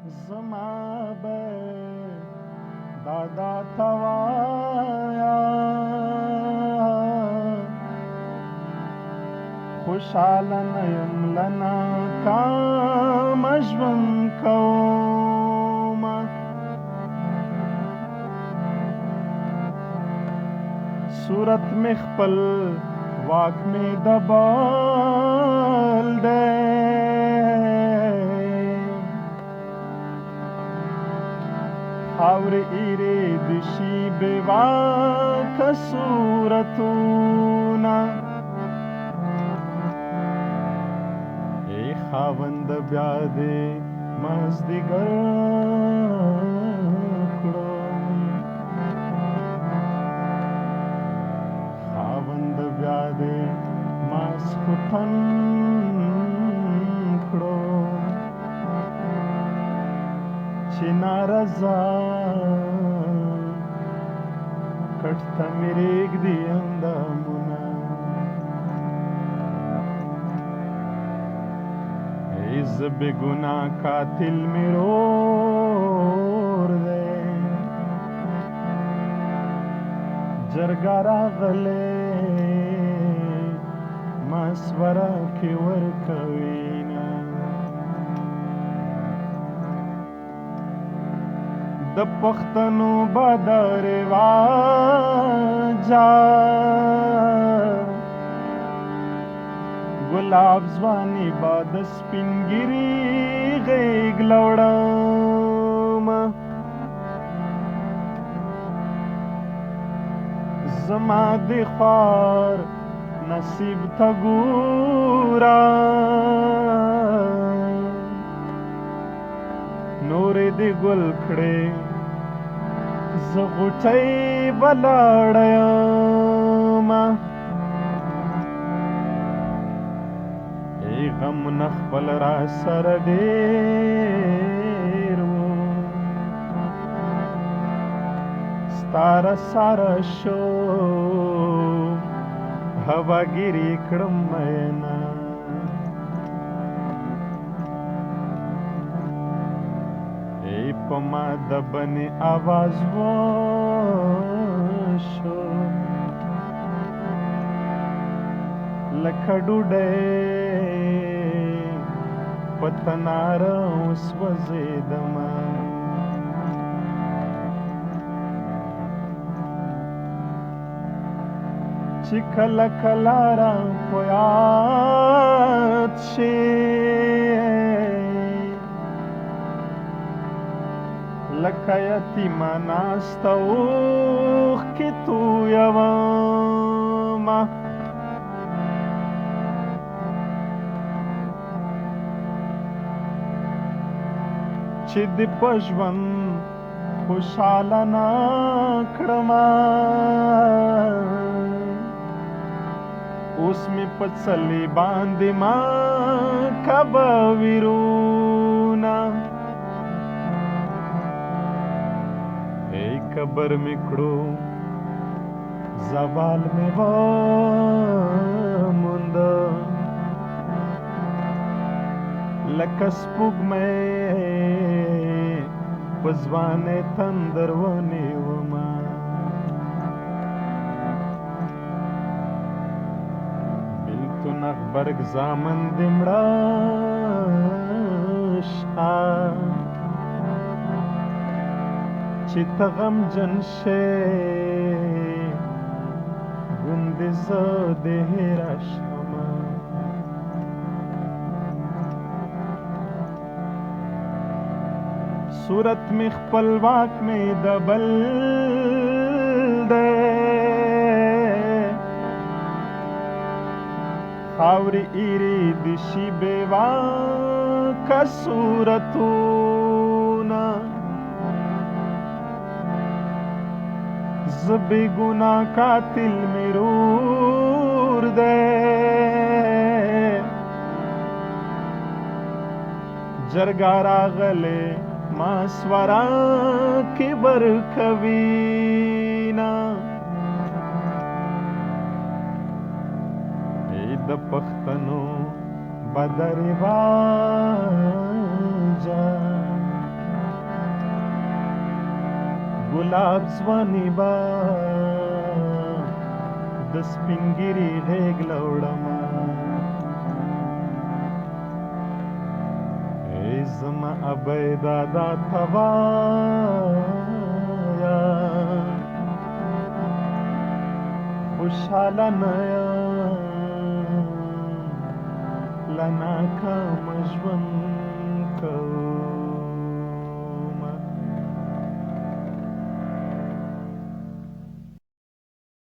زما به دادا توایا خوشحاله نه یم له ناکامه ژوند کومه صورت مې خپل واک مې د بل دی خاورې ایرې د شي بې واکه صورتونه ای خاوند بیا دې مازدیګر کړو خاوند بیا دې ماسخوتن کړو چې نارضا کټ ته مې رېږدي اندامونه ای زه بې ګناه قاتل مې رور دی جرګه راغلی مشوره کې ورکوینه د پښتنو به د رواجه ګلاب ځواني به د سپینګیري غېږ لوړمه زما د خوار نصیب ته ګوره نورې دې ګل کړې زه غوټۍ ولاړه یمه ای غمونه خپل را سره ډېر وو ستا رساره شو هواګیري کړم میینه په ما د بنې آواز وشو لکه ډوډۍ په تناره وسوځېدمه چې کله کله را په یاد شي لکه یتیمه ناسته اوښکې تویومه چې دې په ژوند خوشحاله نه کړمه اوس مې په څلې باندې ما کبه ویرونه قبر مې کړو زوال مې وموند لکه سپوږمۍ په ځوانۍ تندر ونیومه بېلتون غبرګ زامن دې مړه شه چې ته غمجن شې ګوندې زه دې هېره شمه صورت مې خپل واک مې د بل دی خاورې ایرې د شي بې واکه صورتونه زه بې ګناه قاتل مې رور دی جرګه راغلی مشوره کې ورکوینه ای د پښتنو به د رواجه ګلاب ځواني به د سپینګیري غیږ لوړما ای زما ابۍ دادا ته وایه خوشحاله نه یم له ناکامه ژوند کوو